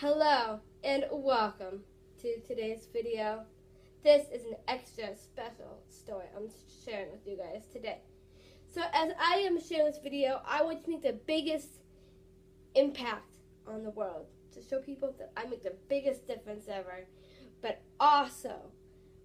Hello and welcome to today's video. This is an extra special story I'm sharing with you guys today. So as I am sharing this video, I want to make the biggest impact on the world, to show people that I make the biggest difference ever. But also,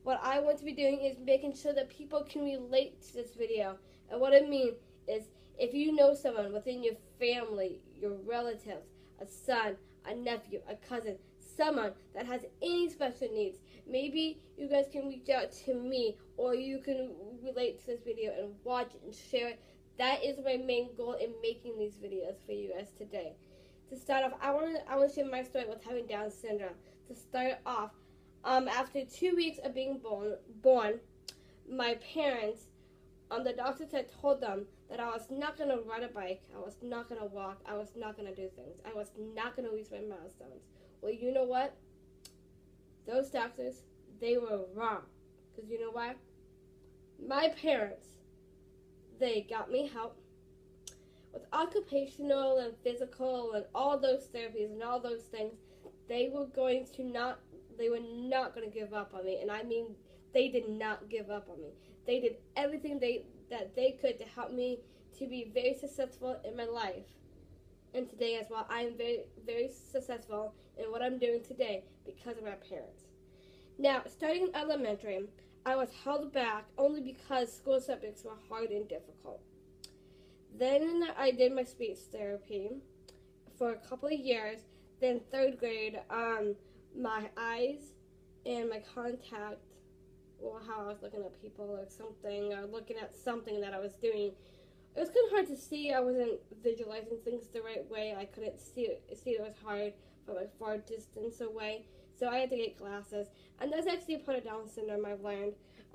what I want to be doing is making sure that people can relate to this video. And what I mean is, if you know someone within your family, your relatives, a son, a nephew, a cousin, someone that has any special needs, maybe you guys can reach out to me, or you can relate to this video and watch it and share it. That is my main goal in making these videos for you guys today. To start off, I want to share my story with having Down syndrome. To start off, after 2 weeks of being born, my parents, the doctors had told them that I was not going to ride a bike, I was not going to walk, I was not going to do things, I was not going to reach my milestones. Well, you know what? Those doctors, they were wrong. Because you know why? My parents, they got me help with occupational and physical and all those therapies and all those things. They were not going to give up on me. And I mean, they did not give up on me. They did everything that they could to help me to be very successful in my life. And today as well, I am very, very successful in what I'm doing today because of my parents. Now, starting in elementary, I was held back only because school subjects were hard and difficult. Then I did my speech therapy for a couple of years. Then third grade, my eyes and my contact, or how I was looking at people or something, or looking at something that I was doing, it was kind of hard to see. I wasn't visualizing things the right way. I couldn't see it. It was hard from a far distance away. So I had to get glasses. And that's actually a part of Down syndrome I've learned.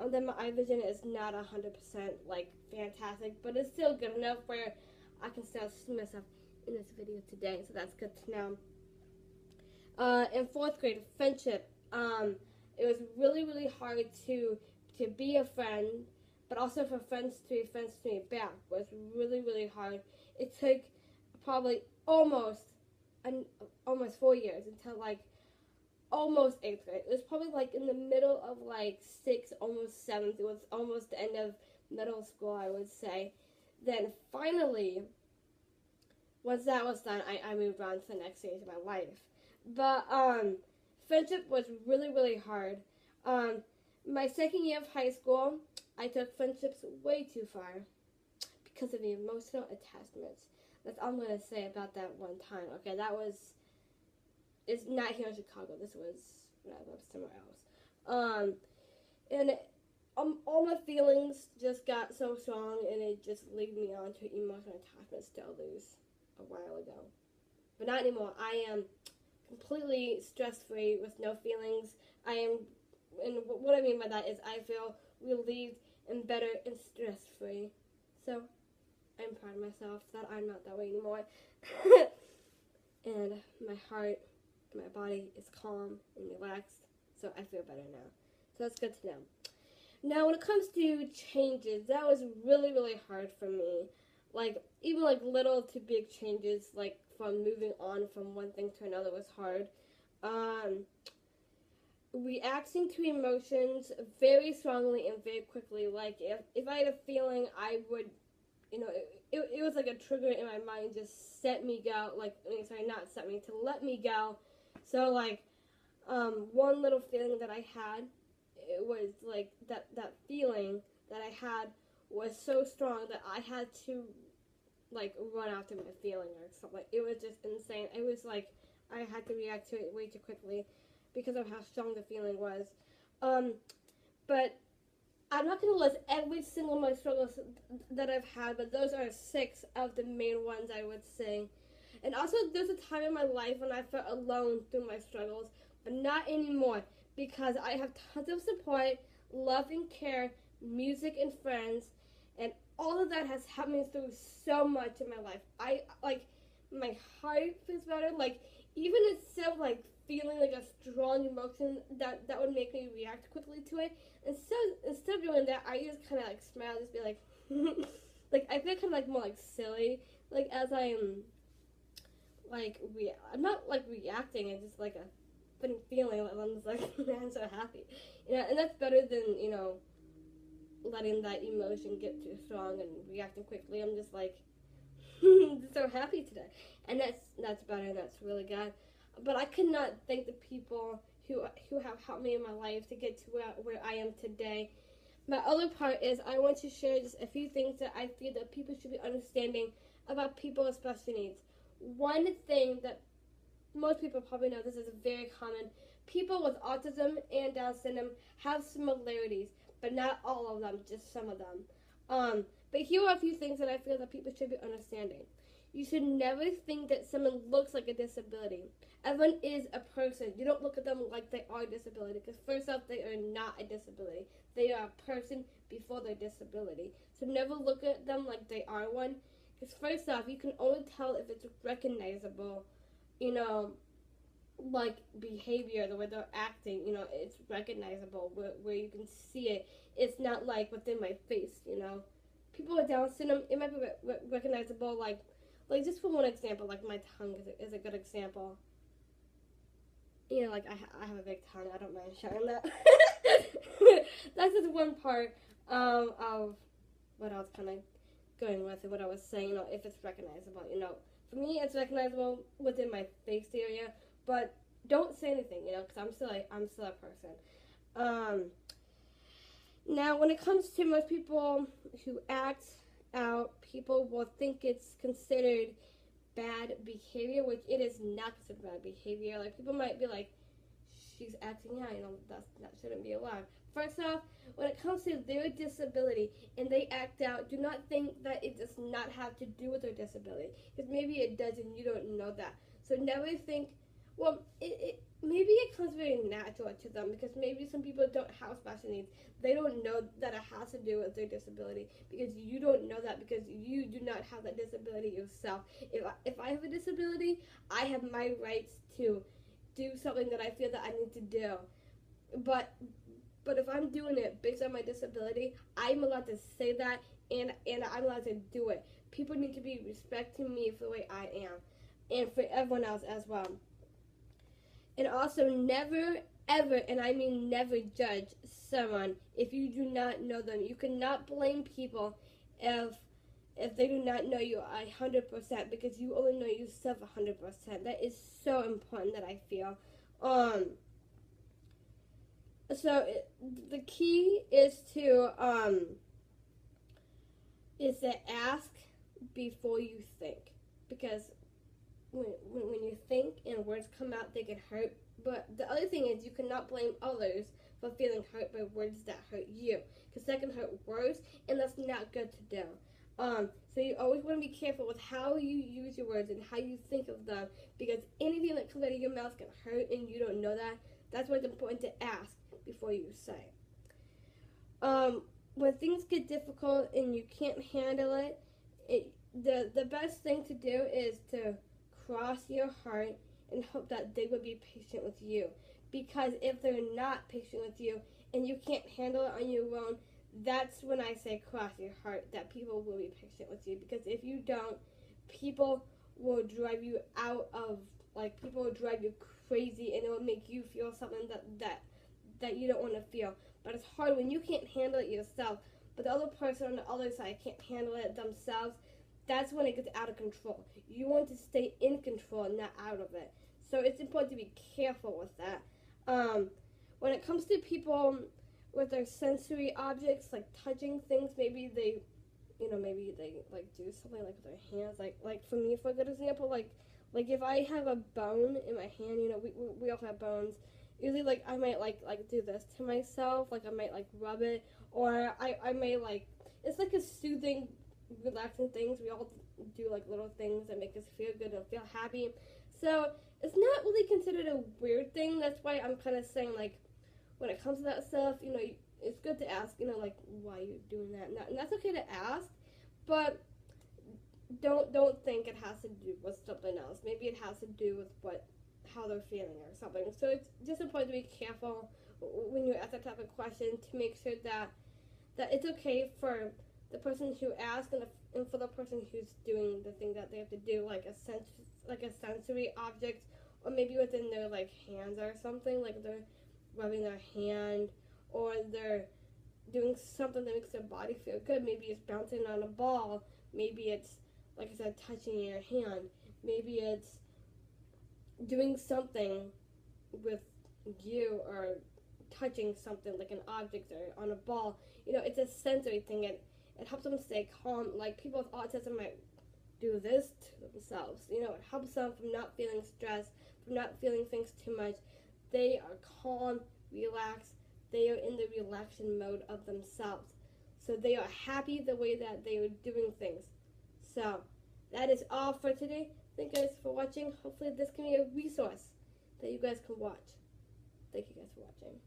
Then my eye vision is not 100% like fantastic, but it's still good enough where I can still see myself in this video today. So that's good to know. In fourth grade, friendship. It was really, really hard to be a friend, but also for friends to be friends to me back was really, really hard. It took probably almost 4 years until like almost 8th grade. It was probably like in the middle of like 6th, almost 7th. It was almost the end of middle school, I would say. Then finally, once that was done, I moved on to the next stage of my life. But friendship was really, really hard. My second year of high school, I took friendships way too far because of the emotional attachments. That's all I'm going to say about that one time. Okay, it's not here in Chicago. This was when I lived somewhere else. And all my feelings just got so strong, and it just led me on to emotional attachments to others a while ago. But not anymore. I am completely stress-free with no feelings. And what I mean by that is I feel relieved and better and stress-free. So I'm proud of myself that I'm not that way anymore. And my heart and my body is calm and relaxed, so I feel better now. So that's good to know. Now, when it comes to changes, that was really, really hard for me. Like, even like little to big changes, like from moving on from one thing to another was hard. Reacting to emotions very strongly and very quickly. Like, if I had a feeling, I would, it was like a trigger in my mind, just set me go, to let me go. So, like, one little feeling that I had, it was like, that feeling that I had was so strong that I had to, like, run after my feeling or something. It was just insane. It was like, I had to react to it way too quickly because of how strong the feeling was. But I'm not going to list every single of my struggles that I've had, but those are 6 of the main ones, I would say. And also, there's a time in my life when I felt alone through my struggles, but not anymore, because I have tons of support, love and care, music and friends, and all of that has helped me through so much in my life. My heart feels better, like, even instead of, like, feeling like a strong emotion that would make me react quickly to it, instead of doing that, I just kind of, like, smile, just be like, like, I feel kind of, like, more, like, silly, like, as I'm I'm not like reacting. It's just like a funny feeling. I'm just like I'm so happy, and that's better than letting that emotion get too strong and reacting quickly. I'm just like so happy today, and that's better. And that's really good. But I could not thank the people who have helped me in my life to get to where I am today. My other part is I want to share just a few things that I feel that people should be understanding about people with special needs. One thing that most people probably know, this is very common. People with autism and Down syndrome have similarities, but not all of them, just some of them. But here are a few things that I feel that people should be understanding. You should never think that someone looks like a disability. Everyone is a person. You don't look at them like they are a disability, because first off, they are not a disability. They are a person before their disability. So never look at them like they are one, because first off, you can only tell if it's recognizable, like behavior, the way they're acting, it's recognizable where you can see it. It's not like within my face, People with Down syndrome, it might be recognizable, like just for one example, like my tongue is a good example. Like I have a big tongue. I don't mind sharing that. That's just one part of what I was kind of going with and what I was saying. If it's recognizable, for me it's recognizable within my face area, but don't say anything, because I'm still a person. Now, when it comes to most people who act out, people will think it's considered bad behavior, which it is not considered bad behavior. Like, people might be like, she's acting out, that shouldn't be allowed. First off, when it comes to their disability and they act out, do not think that it does not have to do with their disability, because maybe it does and you don't know that. So never think, well, maybe it comes very natural to them, because maybe some people don't have special needs. They don't know that it has to do with their disability, because you don't know that, because you do not have that disability yourself. If I have a disability, I have my rights to do something that I feel that I need to do. But if I'm doing it based on my disability, I'm allowed to say that, and I'm allowed to do it. People need to be respecting me for the way I am, and for everyone else as well. And also, never, ever, and I mean never, judge someone if you do not know them. You cannot blame people if they do not know you 100%, because you only know yourself 100%. That is so important, that I feel. So the key is to ask before you think, because when you think and words come out, they can hurt. But the other thing is, you cannot blame others for feeling hurt by words that hurt you, because that can hurt worse, and that's not good to do. So you always want to be careful with how you use your words and how you think of them, because anything that comes out of your mouth can hurt, and you don't know that. That's why it's important to ask before you say. When things get difficult and you can't handle it, the best thing to do is to cross your heart and hope that they will be patient with you. Because if they're not patient with you and you can't handle it on your own, that's when I say cross your heart, that people will be patient with you. Because if you don't, people will drive you people will drive you crazy, and it will make you feel something that you don't want to feel. But it's hard when you can't handle it yourself, but the other person on the other side can't handle it themselves. That's when it gets out of control. You want to stay in control, not out of it. So it's important to be careful with that. When it comes to people with their sensory objects, like touching things, maybe they like do something like with their hands. Like for me, for a good example, like if I have a bone in my hand, we all have bones. Usually, like I might like do this to myself, like I might like rub it, or I may like, it's like a soothing, relaxing things. We all do like little things that make us feel good and feel happy. So it's not really considered a weird thing. That's why I'm kind of saying, like, when it comes to that stuff, it's good to ask, like, why you're doing that. And that's okay to ask, but don't think it has to do with something else. Maybe it has to do with how they're feeling or something. So it's just important to be careful when you ask that type of question, to make sure that it's okay for the person who asked and for the person who's doing the thing that they have to do, like a like a sensory object, or maybe within their like hands or something, like they're rubbing their hand, or they're doing something that makes their body feel good. Maybe it's bouncing on a ball, maybe it's, like I said, touching your hand, maybe it's doing something with you, or touching something like an object or on a ball. You know, it's a sensory thing. It helps them stay calm. Like people with autism might do this to themselves. You know, it helps them from not feeling stressed, from not feeling things too much. They are calm, relaxed. They are in the relaxation mode of themselves. So they are happy the way that they are doing things. So that is all for today. Thank you guys for watching. Hopefully this can be a resource that you guys can watch. Thank you guys for watching.